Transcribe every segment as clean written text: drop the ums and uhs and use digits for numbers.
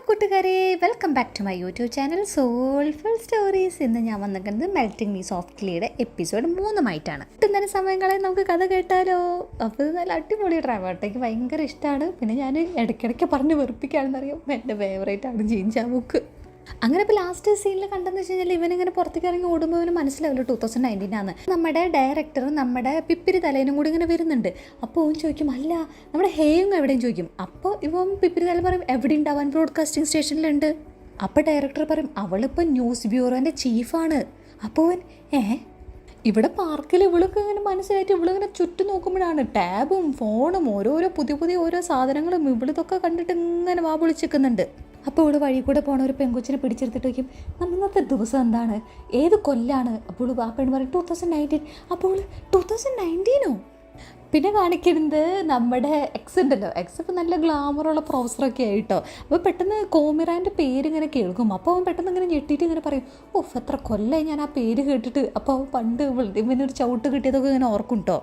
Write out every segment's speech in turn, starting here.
കൂട്ടുകാരെ, welcome back to my YouTube channel Soulful Stories. ഇന്ന് ഞാൻ വന്നിരിക്കുന്നത് മെൽറ്റിംഗ് മീ സോഫ്റ്റ്ലിയുടെ എപ്പിസോഡ് 3 കിട്ടുന്ന സമയങ്ങളെ നമുക്ക് കഥ കേട്ടാലോ. അപ്പോൾ ഇത് നല്ല അടിപൊളി ഡ്രൈവേട്ടയ്ക്ക് ഭയങ്കര ഇഷ്ടമാണ്. പിന്നെ ഞാൻ ഇടയ്ക്കിടയ്ക്ക് പറഞ്ഞ് വെറുപ്പിക്കുകയാണെന്നറിയാം, എൻ്റെ ഫേവറേറ്റാണ് ജീൻജാ ബുക്ക്. അങ്ങനെ ഇപ്പോൾ ലാസ്റ്റ് സീനിൽ കണ്ടെന്ന് വെച്ച് കഴിഞ്ഞാൽ ഇവനിങ്ങനെ പുറത്തേക്ക് ഇറങ്ങി ഓടുമ്പോൾ ഇവന് മനസ്സിലാവില്ല 2019 നമ്മുടെ ഡയറക്ടറും നമ്മുടെ പിപ്പിരി തലേനും കൂടി ഇങ്ങനെ വരുന്നുണ്ട്. അപ്പോൾ അവൻ ചോദിക്കും, അല്ല നമ്മുടെ ഹേയും എവിടെയും ചോദിക്കും. അപ്പോൾ ഇവൻ പിപ്പിരി തല പറയും, എവിടെ ഉണ്ടാവാൻ ബ്രോഡ്കാസ്റ്റിംഗ് സ്റ്റേഷനിലുണ്ട്. അപ്പോൾ ഡയറക്ടർ പറയും, അവളിപ്പോൾ ന്യൂസ് ബ്യൂറോൻ്റെ ചീഫാണ്. അപ്പോൾ അവൻ ഇവിടെ പാർക്കിൽ ഇവളൊക്കെ ഇങ്ങനെ മനസ്സിലായിട്ട് ഇവളിങ്ങനെ ചുറ്റും നോക്കുമ്പോഴാണ് ടാബും ഫോണും ഓരോരോ പുതിയ ഓരോ സാധനങ്ങളും ഇവളിതൊക്കെ കണ്ടിട്ട് ഇങ്ങനെ വാ പൊളിച്ചിരിക്കുന്നുണ്ട്. അപ്പോൾ ഇവിടെ വഴി കൂടെ പോണ ഒരു പെങ്കൊച്ചിനെ പിടിച്ചെടുത്തിട്ട് വയ്ക്കും, ഇന്നത്തെ ദിവസം എന്താണ്, ഏത് കൊല്ലാണ്? അപ്പോൾ ആ പെണ്ണ് പറയും 2019. അപ്പോൾ 2019 പിന്നെ കാണിക്കുന്നത് നമ്മുടെ എക്സ് ഉണ്ടല്ലോ. എക്സ് ഇപ്പോൾ നല്ല ഗ്ലാമറുള്ള പ്രൊഫസറൊക്കെ ആയിട്ടോ. അപ്പോൾ പെട്ടെന്ന് കോമിറാൻ്റെ പേരിങ്ങനെ കേൾക്കും. അപ്പോൾ അവൻ പെട്ടെന്ന് ഇങ്ങനെ ഞെട്ടിയിട്ട് ഇങ്ങനെ പറയും, എത്ര കൊല്ലമായി ഞാൻ ആ പേര് കേട്ടിട്ട്. അപ്പോൾ അവൻ പണ്ട് ഇവനൊരു ചവിട്ട് കിട്ടിയതൊക്കെ ഇങ്ങനെ ഓർക്കും കേട്ടോ.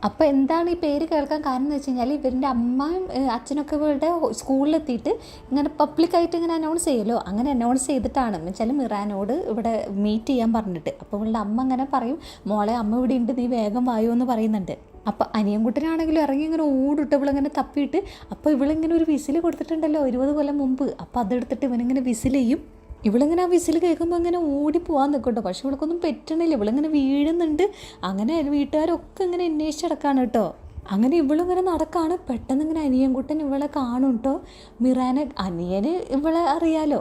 അപ്പോൾ എന്താണ് ഈ പേര് കേൾക്കാൻ കാരണം എന്ന് വെച്ച് കഴിഞ്ഞാൽ ഇവരുടെ അമ്മയും അച്ഛനൊക്കെ ഇവരുടെ സ്കൂളിലെത്തിയിട്ട് ഇങ്ങനെ പബ്ലിക്കായിട്ട് ഇങ്ങനെ അനൗൺസ് ചെയ്യുമല്ലോ. അങ്ങനെ അനൗൺസ് ചെയ്തിട്ടാണ് എന്നുവെച്ചാൽ മിറാനോട് ഇവിടെ മീറ്റ് ചെയ്യാൻ പറഞ്ഞിട്ട്. അപ്പോൾ ഇവളുടെ അമ്മ അങ്ങനെ പറയും, മോളെ അമ്മ ഇവിടെ ഉണ്ട്, നീ വേഗം വായോ എന്ന് പറയുന്നുണ്ട്. അപ്പോൾ അനിയൻകുട്ടനാണെങ്കിലും ഇറങ്ങി ഇങ്ങനെ ഓടിട്ട് ഇവളിങ്ങനെ തപ്പിയിട്ട്, അപ്പോൾ ഇവളിങ്ങനെ ഒരു വിസിൽ കൊടുത്തിട്ടുണ്ടല്ലോ 20 കൊല്ലം മുമ്പ്. അപ്പോൾ അതെടുത്തിട്ട് ഇവനിങ്ങനെ വിസിൽ ചെയ്യും. ഇവളിങ്ങനെ ആ വിസിൽ കേൾക്കുമ്പോൾ ഇങ്ങനെ ഓടിപ്പോവാൻ നിൽക്കട്ടോ. പക്ഷെ ഇവൾക്കൊന്നും പറ്റണില്ല, ഇവളിങ്ങനെ വീഴുന്നുണ്ട്. അങ്ങനെ വീട്ടുകാരൊക്കെ ഇങ്ങനെ അന്വേഷിച്ചടക്കാണ് കേട്ടോ. അങ്ങനെ ഇവളിങ്ങനെ നടക്കാണ്. പെട്ടെന്ന് ഇങ്ങനെ അനിയൻകുട്ടൻ ഇവളെ കാണും കേട്ടോ. മിറാനെ അനിയന് ഇവളെ അറിയാലോ,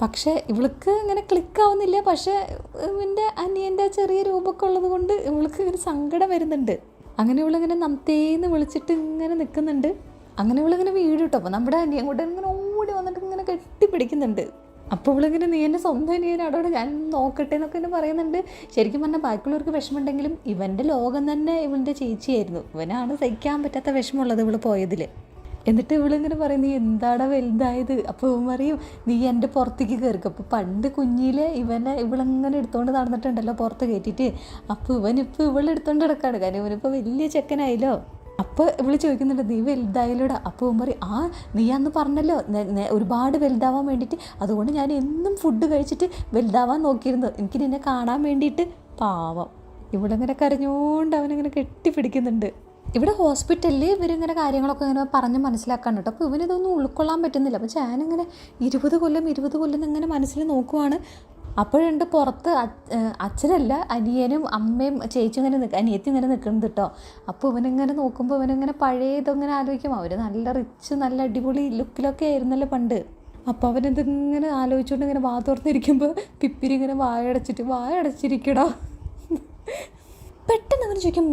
പക്ഷേ ഇവൾക്ക് ഇങ്ങനെ ക്ലിക്കാവുന്നില്ല. പക്ഷേ ഇവൻ്റെ അനിയൻ്റെ ചെറിയ രൂപമൊക്കെ ഉള്ളത് കൊണ്ട് ഇവൾക്ക് ഇങ്ങനെ സങ്കടം വരുന്നുണ്ട്. അങ്ങനെ ഇവളിങ്ങനെ നമത്തേന്ന് വിളിച്ചിട്ട് ഇങ്ങനെ നിൽക്കുന്നുണ്ട്. അങ്ങനെ ഇവളിങ്ങനെ വീഴും കേട്ടോ. അപ്പോൾ നമ്മുടെ അനിയൻകുട്ടൻ ഇങ്ങനെ ഓടി വന്നിട്ട് ഇങ്ങനെ കെട്ടിപ്പിടിക്കുന്നുണ്ട്. അപ്പോൾ ഇവളിങ്ങനെ, നീ എൻ്റെ സ്വന്തം അനിയനാടോടെ, ഞാൻ നോക്കട്ടെ എന്നൊക്കെ എന്നെ പറയുന്നുണ്ട്. ശരിക്കും പറഞ്ഞാൽ ബാക്കിയുള്ളവർക്ക് വിഷമമുണ്ടെങ്കിലും ഇവൻ്റെ ലോകം തന്നെ ഇവൻ്റെ ചേച്ചിയായിരുന്നു. ഇവനാണ് സഹിക്കാൻ പറ്റാത്ത വിഷമമുള്ളത് ഇവൾ പോയതിൽ. എന്നിട്ട് ഇവളിങ്ങനെ പറയും, നീ എന്താണ് വലുതായത്? അപ്പോൾ ഇവൻ പറയും, നീ എൻ്റെ പുറത്തേക്ക് കയറിക്കും. അപ്പോൾ പണ്ട് കുഞ്ഞിലെ ഇവളിങ്ങനെ എടുത്തുകൊണ്ട് നടന്നിട്ടുണ്ടല്ലോ പുറത്ത് കയറ്റിയിട്ട്. അപ്പോൾ ഇവനിപ്പോൾ ഇവളെടുത്തോണ്ട് കിടക്കാണ്, കാരണം ഇവനിപ്പോൾ വലിയ ചെക്കനായല്ലോ. അപ്പോൾ ഇവൾ ചോദിക്കുന്നുണ്ട്, നീ വലുതായാലോടാ? അപ്പോൾ അവൻ പറയും, നീ അന്ന് പറഞ്ഞല്ലോ ഒരുപാട് വലുതാവാൻ വേണ്ടിയിട്ട്, അതുകൊണ്ട് ഞാൻ എന്നും ഫുഡ് കഴിച്ചിട്ട് വലുതാവാൻ നോക്കിയിരുന്നു, എനിക്ക് നിന്നെ കാണാൻ വേണ്ടിയിട്ട്. പാവം ഇവളിങ്ങനെ കരഞ്ഞുകൊണ്ട് അവനിങ്ങനെ കെട്ടിപ്പിടിക്കുന്നുണ്ട്. ഇവിടെ ഹോസ്പിറ്റലിൽ ഇവരിങ്ങനെ കാര്യങ്ങളൊക്കെ ഇങ്ങനെ പറഞ്ഞ് മനസ്സിലാക്കാൻ കേട്ടോ. അപ്പോൾ ഇവനിതൊന്നും ഉൾക്കൊള്ളാൻ പറ്റുന്നില്ല. അപ്പോൾ ഞാനിങ്ങനെ 20 കൊല്ലം ഇങ്ങനെ മനസ്സിൽ നോക്കുവാണ്. അപ്പോഴുണ്ട് പുറത്ത് അച്ഛനല്ല അനിയനും അമ്മയും ചേച്ചിയും ഇങ്ങനെ അനിയത്തി ഇങ്ങനെ നിൽക്കുന്നത് കേട്ടോ. അപ്പോൾ ഇവനിങ്ങനെ നോക്കുമ്പോൾ ഇവനിങ്ങനെ പഴയതിങ്ങനെ ആലോചിക്കും. അവർ നല്ല റിച്ച് നല്ല അടിപൊളി ലുക്കിലൊക്കെ ആയിരുന്നല്ലോ പണ്ട്. അപ്പോൾ അവനിതിങ്ങനെ ആലോചിച്ചുകൊണ്ട് ഇങ്ങനെ വാ തുറന്നിരിക്കുമ്പോൾ പിപ്പിരി ഇങ്ങനെ വായടച്ചിരിക്കടോ. പെട്ടെന്ന് അവന് ചോദിക്കും,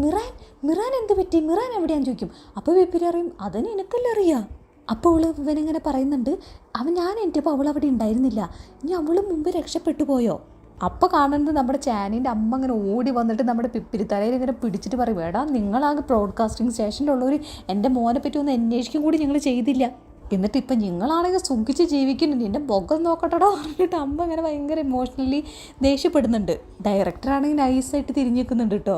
മിറാൻ എന്ത് പറ്റി, മിറാൻ എവിടെയാന്ന് ചോദിക്കും. അപ്പോൾ പിപ്പിരി അറിയും, അതിന് എനിക്കല്ലേ അറിയാം. അപ്പോൾ ഇവനിങ്ങനെ പറയുന്നുണ്ട്, ഞാൻ എൻ്റെ അവൾ അവിടെ ഉണ്ടായിരുന്നില്ല, ഇനി അവൾ മുമ്പ് രക്ഷപ്പെട്ടു പോയോ? അപ്പോൾ കാണുന്നത് നമ്മുടെ ചാനീൻ്റെ അമ്മ ഇങ്ങനെ ഓടി വന്നിട്ട് നമ്മുടെ പിപ്പിരിത്തലയിൽ ഇങ്ങനെ പിടിച്ചിട്ട് പറയും, വേടാ നിങ്ങളാകെ ബ്രോഡ്കാസ്റ്റിംഗ് സ്റ്റേഷനിലുള്ളവർ എൻ്റെ മോനെ പറ്റി ഒന്ന് അന്വേഷിക്കും കൂടി ഞങ്ങൾ ചെയ്തില്ല, എന്നിട്ട് ഇപ്പം നിങ്ങളാണെങ്കിൽ സുഖിച്ച് ജീവിക്കുന്നുണ്ട്, എൻ്റെ മുഖം നോക്കട്ടടോ പറഞ്ഞിട്ട് അമ്മ ഇങ്ങനെ ഭയങ്കര ഇമോഷണലി ദേഷ്യപ്പെടുന്നുണ്ട്. ഡയറക്ടറാണെങ്കിൽ നൈസായിട്ട് തിരിഞ്ഞു നിൽക്കുന്നുണ്ട് കേട്ടോ.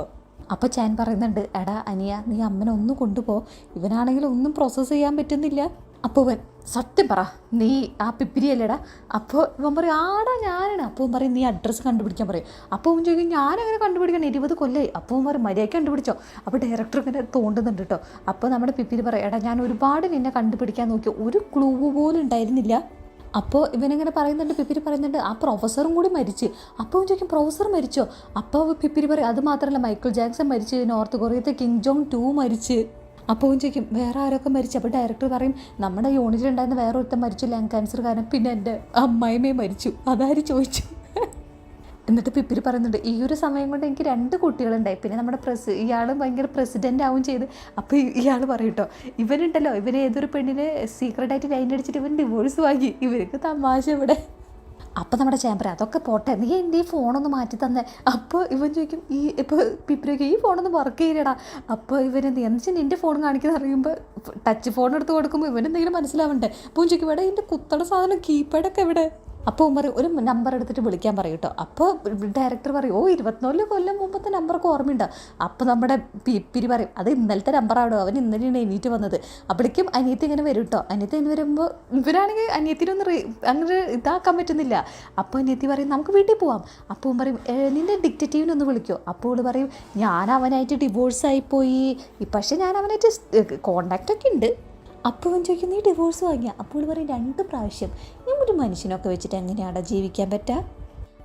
അപ്പോൾ ചാൻ പറയുന്നുണ്ട്, എടാ അനിയ നീ അമ്മനെ ഒന്ന് കൊണ്ടുപോ, ഇവനാണെങ്കിൽ ഒന്നും പ്രോസസ്സ് ചെയ്യാൻ പറ്റുന്നില്ല. അപ്പോൾ ഇവൻ, സത്യം പറ നീ ആ പിപ്പിരിയല്ലേടാ? അപ്പോൾ ഇവൻ പറയും, ആടാ ഞാനാണ്. അപ്പോൾ ഇവൻ പറയും, നീ അഡ്രസ്സ് കണ്ടുപിടിക്കാൻ പറയും. അപ്പോൾ അവൻ ചോദിക്കും, ഞാനങ്ങനെ കണ്ടുപിടിക്കണം, 20 കൊല്ലമായി. അപ്പോൾ അവൻ പറയും, മര്യാദയ്ക്ക് കണ്ടുപിടിച്ചോ. അപ്പോൾ ഡയറക്ടർ ഇങ്ങനെ തോണ്ടുന്നുണ്ട് കേട്ടോ. അപ്പോൾ നമ്മുടെ പിപ്പിരി പറയും, എടാ ഞാൻ ഒരുപാട് നിന്നെ കണ്ടുപിടിക്കാൻ നോക്കി, ഒരു ക്ലൂ പോലും ഉണ്ടായിരുന്നില്ല. അപ്പോൾ ഇവനിങ്ങനെ പറയുന്നുണ്ട്, പിപ്പിരി പറയുന്നുണ്ട്, ആ പ്രൊഫസറും കൂടി മരിച്ച്. അപ്പോൾ ചോദിക്കും, പ്രൊഫസർ മരിച്ചോ? അപ്പോൾ പിപ്പിരി പറയും, അത് മാത്രമല്ല മൈക്കിൾ ജാക്സൺ മരിച്ച്, നോർത്ത് കൊറിയത്തെ കിങ് ജോങ് 2 മരിച്ച്. അപ്പോൾ ചോദിക്കും, വേറെ ആരൊക്കെ മരിച്ചു? അപ്പോൾ ഡയറക്ടർ പറയും, നമ്മുടെ യൂണിറ്റിലുണ്ടായിരുന്ന വേറെ ഒരുത്തൻ മരിച്ചു ലങ് ക്യാൻസർ കാരണം, പിന്നെ എൻ്റെ അമ്മായിമ്മയെ മരിച്ചു, അതാര് ചോദിച്ചു. എന്നിട്ട് പിപ്പിരി പറയുന്നുണ്ട്, ഈ ഒരു സമയം കൊണ്ട് എനിക്ക് 2 കുട്ടികളുണ്ടായി, പിന്നെ നമ്മുടെ ഇയാൾ ഭയങ്കര പ്രസിഡൻ്റ് ആവും ചെയ്ത്. അപ്പോൾ ഇയാൾ പറയും കേട്ടോ, ഇവനുണ്ടല്ലോ ഇവന് ഏതൊരു പെണ്ണിനെ സീക്രട്ടായിട്ട് ലൈൻ അടിച്ചിട്ട് ഇവൻ ഡിവോഴ്സ് വാങ്ങി, ഇവർക്ക് തമാശ ഇവിടെ. അപ്പോൾ നമ്മുടെ ചേമ്പർ, അതൊക്കെ പോട്ടെ, നീ എൻ്റെ ഈ ഫോണൊന്ന് മാറ്റി തന്നെ. അപ്പോൾ ഇവൻ ചോദിക്കും, ഇപ്പോൾ പിപ്പിരിക്ക് ഈ ഫോണൊന്ന് വർക്ക് ചെയ്യടാ. അപ്പോൾ ഇവനെന്ത് എന്നുവെച്ചാൽ നിൻ്റെ ഫോൺ കാണിക്കുന്ന അറിയുമ്പോൾ ടച്ച് ഫോൺ എടുത്ത് കൊടുക്കുമ്പോൾ ഇവനെന്തെങ്കിലും മനസ്സിലാവണ്ടേ. അപ്പോൾ ചോദിക്കും, ഇവിടെ ഇതിൻ്റെ കുത്തട സാധനം കീപാഡൊക്കെ എവിടെ? അപ്പോൾ പറയും ഒരു നമ്പർ എടുത്തിട്ട് വിളിക്കാൻ പറയും കേട്ടോ. അപ്പോൾ ഡയറക്ടർ പറയും 24 കൊല്ലം മുമ്പത്തെ നമ്പറൊക്കെ ഓർമ്മയുണ്ടോ? അപ്പോൾ നമ്മുടെ പിപ്പിരി പറയും അത് ഇന്നലത്തെ നമ്പറാണോ, അവൻ ഇന്നലെയാണ് എണീറ്റ് വന്നത്. അപ്പോഴേക്കും അനിയത്തി ഇങ്ങനെ വരും കേട്ടോ. അനിയത്തി ഇങ്ങനെ വരുമ്പോൾ ഇവരാണെങ്കിൽ അനിയത്തിനൊന്നും അങ്ങനെ ഇതാക്കാൻ പറ്റുന്നില്ല. അപ്പോൾ അനിയത്തി പറയും നമുക്ക് വീട്ടിൽ പോവാം. അപ്പോൾ പറയും നിൻ്റെ ഡിക്റ്റേറ്റീവിനൊന്ന് വിളിക്കോ. അപ്പോൾ അവൾ പറയും ഞാൻ അവനായിട്ട് ഡിവോഴ്സായിപ്പോയി, പക്ഷേ ഞാൻ അവനായിട്ട് കോണ്ടാക്റ്റൊക്കെ ഉണ്ട്. അപ്പോൾ അവൻ ചോദിക്കും നീ ഡിവോഴ്സ് വാങ്ങിയ? അപ്പോൾ പറയും 2 പ്രാവശ്യം. ഈ ഒരു മനുഷ്യനൊക്കെ വെച്ചിട്ട് എങ്ങനെയാണ് ജീവിക്കാൻ പറ്റുക?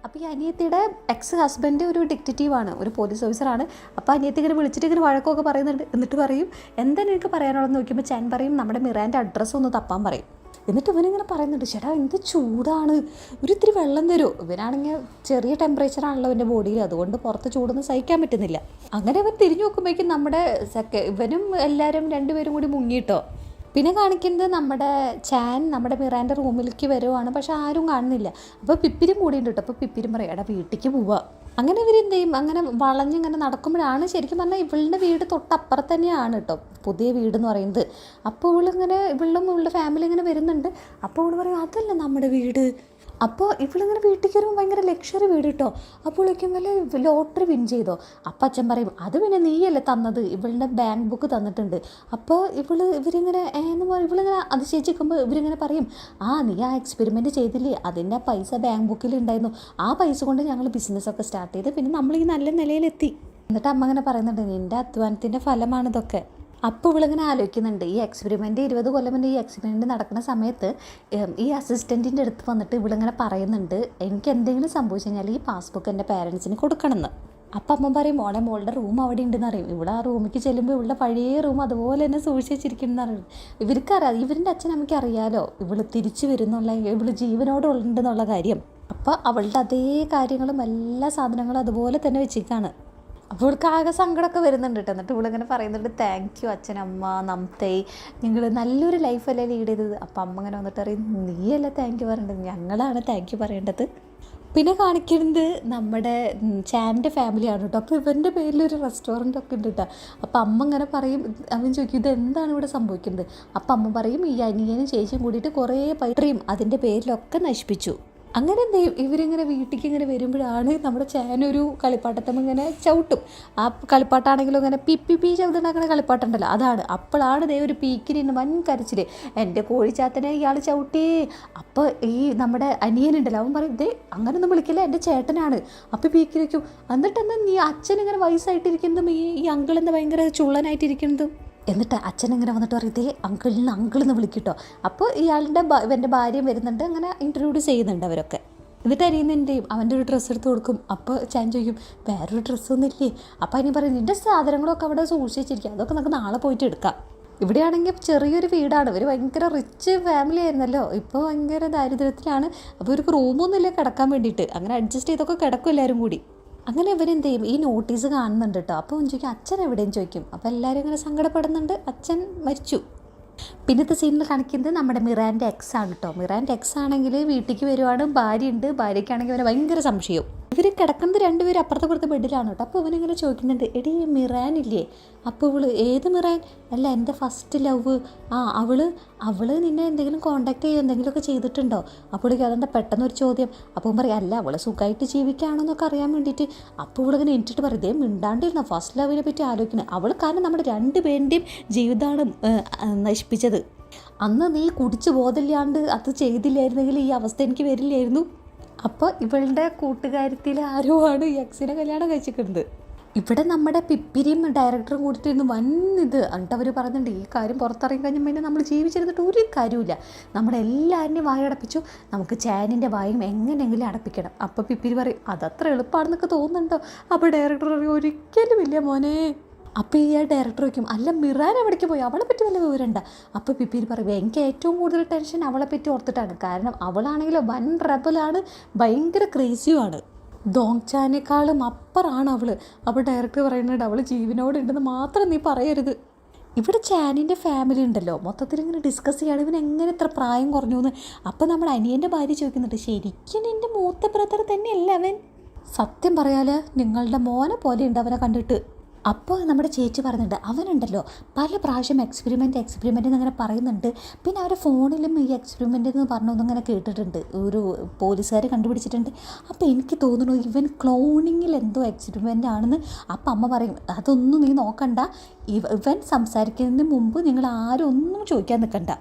അപ്പോൾ ഈ അനിയത്തിയുടെ എക്സ് ഹസ്ബൻഡ് ഒരു ഡിറ്റക്റ്റീവാണ്, ഒരു പോലീസ് ഓഫീസറാണ്. അപ്പോൾ അനിയത്തി ഇങ്ങനെ വിളിച്ചിട്ട് ഇങ്ങനെ വഴക്കമൊക്കെ പറയുന്നുണ്ട്. എന്നിട്ട് പറയും എന്താ എനിക്ക് പറയാനുള്ളതെന്ന് നോക്കുമ്പോൾ ചാൻ പറയും നമ്മുടെ മിറാൻ്റെ അഡ്രസ്സ് ഒന്ന് തപ്പാൻ പറയും. എന്നിട്ട് ഇവനിങ്ങനെ പറയുന്നുണ്ട് ചേട്ടാ എന്ത് ചൂടാണ്, ഇത്തിരി വെള്ളം തരുമോ? ഇവനാണെങ്കിൽ ചെറിയ ടെമ്പറേച്ചറാണല്ലോ എൻ്റെ ബോഡിയിൽ, അതുകൊണ്ട് പുറത്ത് ചൂടൊന്നും സഹിക്കാൻ പറ്റുന്നില്ല. അങ്ങനെ അവൻ തിരിഞ്ഞു നോക്കുമ്പോഴേക്കും നമ്മുടെ ഇവനും എല്ലാവരും 2 പേരും കൂടി മുങ്ങിയിട്ടോ. പിന്നെ കാണിക്കുന്നത് നമ്മുടെ ചാൻ നമ്മുടെ മിറാൻ്റെ റൂമിലേക്ക് വരുവാണ്, പക്ഷെ ആരും കാണുന്നില്ല. അപ്പോൾ പിപ്പിരും കൂടിയുണ്ട് കേട്ടോ. അപ്പോൾ പിപ്പിരും പറയും എടാ വീട്ടിലേക്ക് പോവുക. അങ്ങനെ ഇവരെന്ത് ചെയ്യും, അങ്ങനെ വളഞ്ഞിങ്ങനെ നടക്കുമ്പോഴാണ് ശരിക്കും പറഞ്ഞാൽ ഇവളുടെ വീട് തൊട്ടപ്പുറത്ത് തന്നെയാണ് കേട്ടോ പുതിയ വീടെന്ന് പറയുന്നത്. അപ്പോൾ ഇവളുടെ ഫാമിലി ഇങ്ങനെ വരുന്നുണ്ട്. അപ്പോൾ ഇവൾ പറയും അതല്ല നമ്മുടെ വീട്. അപ്പോൾ ഇവളിങ്ങനെ വീട്ടിൽ കയറുമ്പോൾ ഭയങ്കര ലക്ഷറി വീട് കേട്ടോ. അപ്പോഴേക്കും വല്ല ലോട്ടറി വിൻ ചെയ്തോ? അപ്പം അച്ഛൻ പറയും അത് പിന്നെ നീയല്ലേ തന്നത്, ഇവളുടെ ബാങ്ക് ബുക്ക് തന്നിട്ടുണ്ട്. അപ്പോൾ ഇവരിങ്ങനെ എന്ന് പറയും, ഇവളിങ്ങനെ അതിശയിച്ചിരിക്കുമ്പോൾ ഇവരിങ്ങനെ പറയും നീ ആ എക്സ്പെരിമെൻറ്റ് ചെയ്തില്ലേ, അതിൻ്റെ പൈസ ബാങ്ക് ബുക്കിൽ ഉണ്ടായിരുന്നു, ആ പൈസ കൊണ്ട് ഞങ്ങൾ ബിസിനസ്സൊക്കെ സ്റ്റാർട്ട് ചെയ്ത് പിന്നെ നമ്മൾ ഈ നല്ല നിലയിലെത്തി. എന്നിട്ട് അമ്മ ഇങ്ങനെ പറയുന്നുണ്ട് നിൻ്റെ അധ്വാനത്തിൻ്റെ ഫലമാണിതൊക്കെ. അപ്പോൾ ഇവളിങ്ങനെ ആലോചിക്കുന്നുണ്ട് ഈ എക്സ്പെരിമെൻറ്റ് 20 കൊല്ലം മുന്നേ ഈ എക്സ്പെരിമെൻറ്റ് നടക്കുന്ന സമയത്ത് ഈ അസിസ്റ്റൻറ്റിൻ്റെ അടുത്ത് വന്നിട്ട് ഇവളിങ്ങനെ പറയുന്നുണ്ട് എനിക്ക് എന്തെങ്കിലും സംഭവിച്ചു കഴിഞ്ഞാൽ ഈ പാസ്ബുക്ക് എൻ്റെ പേരൻസിന് കൊടുക്കണമെന്ന്. അപ്പം അമ്മ പറയും മോളുടെ റൂം അവിടെ ഉണ്ടെന്ന് അറിയും. ഇവിടെ ആ റൂമിലേക്ക് ചെല്ലുമ്പോൾ ഇവളുടെ പഴയ റൂം അതുപോലെ തന്നെ സൂക്ഷിച്ച് വെച്ചിരിക്കുന്നതെന്ന് അറിയും. ഇവർക്കറിയാം, ഇവരുടെ അച്ഛനമ്മയ്ക്ക് അറിയാലോ ഇവള് തിരിച്ചു വരുന്നുള്ള, ഇവള് ജീവനോടെ ഉണ്ടെന്നുള്ള കാര്യം. അപ്പോൾ അവളുടെ അതേ കാര്യങ്ങളും എല്ലാ സാധനങ്ങളും അതുപോലെ തന്നെ വെച്ചിട്ടാണ്. അപ്പോൾ ഇവൾക്ക് ആകെ സങ്കടമൊക്കെ വരുന്നുണ്ട് കേട്ടോ. എന്നിട്ട് ഇവളിങ്ങനെ പറയുന്നുണ്ട് താങ്ക് യു അച്ഛനമ്മ നമസ്തേ, നിങ്ങൾ നല്ലൊരു ലൈഫല്ലേ ലീഡ് ചെയ്തത്. അപ്പം അമ്മ ഇങ്ങനെ വന്നിട്ട് പറയും നീയല്ല താങ്ക് യു പറയേണ്ടത്, ഞങ്ങളാണ് താങ്ക് യു പറയേണ്ടത്. പിന്നെ കാണിക്കുന്നത് നമ്മുടെ ചാൻ്റെ ഫാമിലിയാണ് കേട്ടോ. അപ്പോൾ ഇവൻ്റെ പേരിലൊരു റെസ്റ്റോറൻ്റ് ഉണ്ട് കേട്ടോ. അപ്പോൾ അമ്മ ഇങ്ങനെ പറയും, അവൻ ചോദിക്കും ഇത് എന്താണ് ഇവിടെ സംഭവിക്കുന്നത്. അപ്പം അമ്മ പറയും ഈ അനിയനും ചേച്ചിയും കൂടിയിട്ട് കുറേ പൈസയും അതിൻ്റെ പേരിലൊക്കെ നശിപ്പിച്ചു. അങ്ങനെ ഇവരിങ്ങനെ വീട്ടിലേക്ക് ഇങ്ങനെ വരുമ്പോഴാണ് നമ്മുടെ ചാനൊരു കളിപ്പാട്ടത്തമ്മ ഇങ്ങനെ ചവിട്ടും. ആ കളിപ്പാട്ടാണെങ്കിലും ഇങ്ങനെ പി ചവിട്ടുണ്ടാക്കുന്ന കളിപ്പാട്ടുണ്ടല്ലോ അതാണ്. അപ്പോഴാണ് ഒരു പീക്കിന് വൻ കരച്ചിൽ, എൻ്റെ കോഴിച്ചാത്തനെ ഇയാൾ ചവിട്ടി. അപ്പോൾ ഈ നമ്മുടെ അനിയനുണ്ടല്ലോ അവൻ പറയും അങ്ങനൊന്നും വിളിക്കില്ല എൻ്റെ ചേട്ടനാണ്. അപ്പോൾ പീക്കിൽ വയ്ക്കും. എന്നിട്ടെന്താ നീ അച്ഛൻ ഇങ്ങനെ വയസ്സായിട്ടിരിക്കുന്നതും ഈ അങ്കിളെന്താ ഭയങ്കര ചുള്ളനായിട്ടിരിക്കുന്നതും. എന്നിട്ട് അച്ഛനിങ്ങനെ വന്നിട്ട് പറയും അങ്കിളെന്ന് വിളിക്കട്ടോ. അപ്പോൾ ഇവൻ്റെ ഭാര്യയും വരുന്നുണ്ട്, അങ്ങനെ ഇൻട്രൊഡ്യൂസ് ചെയ്യുന്നുണ്ട് അവരൊക്കെ. എന്നിട്ട് അനിയനെയും അവൻ്റെ ഒരു ഡ്രസ്സ് എടുത്ത് കൊടുക്കും. അപ്പോൾ ചാൻ ചോദിക്കും വേറൊരു ഡ്രസ്സൊന്നും ഇല്ലേ? അപ്പോൾ അനിയൻ പറയും നിൻ്റെ സാധനങ്ങളൊക്കെ അവിടെ സൂക്ഷിച്ച് വെച്ചിരിക്കുക, അതൊക്കെ നമുക്ക് നാളെ പോയിട്ട് എടുക്കാം. ഇവിടെയാണെങ്കിൽ ചെറിയൊരു വീടാണ്, ഇവർ ഭയങ്കര റിച്ച് ഫാമിലി ആയിരുന്നല്ലോ, ഇപ്പോൾ ഭയങ്കര ദാരിദ്ര്യത്തിലാണ്. അപ്പോൾ ഇവർക്ക് റൂമൊന്നും ഇല്ല കിടക്കാൻ വേണ്ടിയിട്ട്, അങ്ങനെ അഡ്ജസ്റ്റ് ചെയ്തൊക്കെ കിടക്കും എല്ലാവരും കൂടി. അങ്ങനെ ഇവരെന്ത് ചെയ്യും ഈ നോട്ടീസ് കാണുന്നുണ്ട് കേട്ടോ. അപ്പോൾ ചോദിക്കും അച്ഛൻ എവിടെയും ചോദിക്കും. അപ്പോൾ എല്ലാവരും ഇങ്ങനെ സങ്കടപ്പെടുന്നുണ്ട്, അച്ഛൻ മരിച്ചു. പിന്നത്തെ സീനിൽ കാണിക്കുന്നത് നമ്മുടെ മിറാൻ്റെ എക്സ് ആണ് കേട്ടോ. മിറാൻ്റെ എക്സ് ആണെങ്കിൽ വീട്ടിലേക്ക് വരുവാണ്, ഭാര്യയുണ്ട്. ഭാര്യയ്ക്കാണെങ്കിൽ അവരെ ഭയങ്കര സംശയവും. ഇവർ കിടക്കുന്നത് 2 പേരും അപ്പുറത്തെ ബെഡിലാണ് കേട്ടോ. അപ്പോൾ ഇവനിങ്ങനെ ചോദിക്കുന്നുണ്ട് എടീ മിറാനില്ലേ? അപ്പോൾ ഇവള് ഏത് മിറാൻ? അല്ല എൻ്റെ ഫസ്റ്റ് ലവ്. അവള് നിന്നെ എന്തെങ്കിലും കോണ്ടാക്ട് ചെയ്യുക എന്തെങ്കിലുമൊക്കെ ചെയ്തിട്ടുണ്ടോ? അപ്പോഴേക്കും അതെന്താ പെട്ടെന്നൊരു ചോദ്യം. അപ്പോൾ പറയും അല്ല അവള് സുഖമായിട്ട് ജീവിക്കുകയാണോ എന്നൊക്കെ അറിയാൻ വേണ്ടിയിട്ട്. അപ്പോൾ ഇവളിങ്ങനെ എനിച്ചിട്ട് പറയും മിണ്ടാണ്ടിരുന്ന ഫസ്റ്റ് ലവിനെ പറ്റി ആലോചിക്കുന്നത്. അവൾ കാരണം നമ്മുടെ 2 പേരുടെയും ജീവിതമാണ് നശിപ്പിച്ചത്. അന്ന് നീ കുടിച്ച് ബോധമില്ലാണ്ട് അത് ചെയ്തില്ലായിരുന്നെങ്കിൽ ഈ അവസ്ഥ എനിക്ക് വരില്ലായിരുന്നു. അപ്പോൾ ഇവളുടെ കൂട്ടുകാരത്തിൽ ആരോ ആണ് ഈ എക്സിനെ കല്യാണം കഴിച്ചിട്ടുണ്ട്. ഇവിടെ നമ്മുടെ പിപ്പിരിയും ഡയറക്ടറും കൂടിയിട്ടിരുന്ന് എന്നിട്ട് അവർ പറയുന്നുണ്ട് ഈ കാര്യം പുറത്തിറങ്ങി കഴിഞ്ഞാൽ പിന്നെ നമ്മൾ ജീവിച്ചിരുന്നിട്ട് ഒരു കാര്യമില്ല, നമ്മളെല്ലാവരുടെയും വായ അടപ്പിച്ചു, നമുക്ക് ചാനിൻ്റെ വായും എങ്ങനെയെങ്കിലും അടപ്പിക്കണം. അപ്പോൾ പിപ്പിരി പറയും അതത്ര എളുപ്പമാണെന്നൊക്കെ തോന്നുന്നുണ്ടോ? അപ്പോൾ ഡയറക്ടർ പറയും ഒരിക്കലും ഇല്ല മോനെ. അപ്പോൾ ഈ ഡയറക്ടർ വയ്ക്കും അല്ല മിറാൻ എവിടേക്ക് പോയി, അവളെ പറ്റി വല്ല വിവരണ്ട. അപ്പോൾ പിപ്പിരി പറയും എനിക്ക് ഏറ്റവും കൂടുതൽ ടെൻഷൻ അവളെ പറ്റി ഓർത്തിട്ടാണ്, കാരണം അവളാണെങ്കിലോ വൻ റബലാണ്, ഭയങ്കര ക്രേസിയുമാണ്, ദോങ്ചാനേക്കാളും അപ്പുറമാണ് അവൾ. അപ്പോൾ ഡയറക്ടർ പറയുന്നുണ്ട് അവൾ ജീവനോട് ഉണ്ടെന്ന് മാത്രം നീ പറയരുത്. ഇവിടെ ചാനിൻ്റെ ഫാമിലി ഉണ്ടല്ലോ മൊത്തത്തിൽ ഇങ്ങനെ ഡിസ്കസ് ചെയ്യാണ് ഇവൻ എങ്ങനെ ഇത്ര പ്രായം കുറഞ്ഞു എന്ന്. അപ്പോൾ നമ്മുടെ അനിയൻ്റെ ഭാര്യ ചോദിക്കുന്നുണ്ട് ശരിക്കും എൻ്റെ മൂത്ത ബ്രദർ തന്നെയല്ല അവൻ? സത്യം പറയാൽ നിങ്ങളുടെ മോനെ പോലെ ഉണ്ട് അവനെ കണ്ടിട്ട്. അപ്പോൾ നമ്മുടെ ചേച്ചി പറയുന്നുണ്ട് അവനുണ്ടല്ലോ പല പ്രാവശ്യം എക്സ്പെരിമെൻ്റ് എന്നങ്ങനെ പറയുന്നുണ്ട്. പിന്നെ അവരുടെ ഫോണിലും ഈ എക്സ്പെരിമെൻ്റ് എന്ന് പറഞ്ഞൊന്നും ഇങ്ങനെ കേട്ടിട്ടുണ്ട്, ഒരു പോലീസുകാർ കണ്ടുപിടിച്ചിട്ടുണ്ട്. അപ്പോൾ എനിക്ക് തോന്നുന്നു ഇവൻ ക്ലോണിങ്ങിൽ എന്തോ എക്സ്പെരിമെൻ്റ് ആണെന്ന്. അപ്പം അമ്മ പറയും അതൊന്നും നീ നോക്കണ്ട, ഇവൻ സംസാരിക്കുന്നതിന് മുമ്പ് നിങ്ങൾ ആരും ഒന്നും ചോദിക്കാൻ നിൽക്കണ്ട.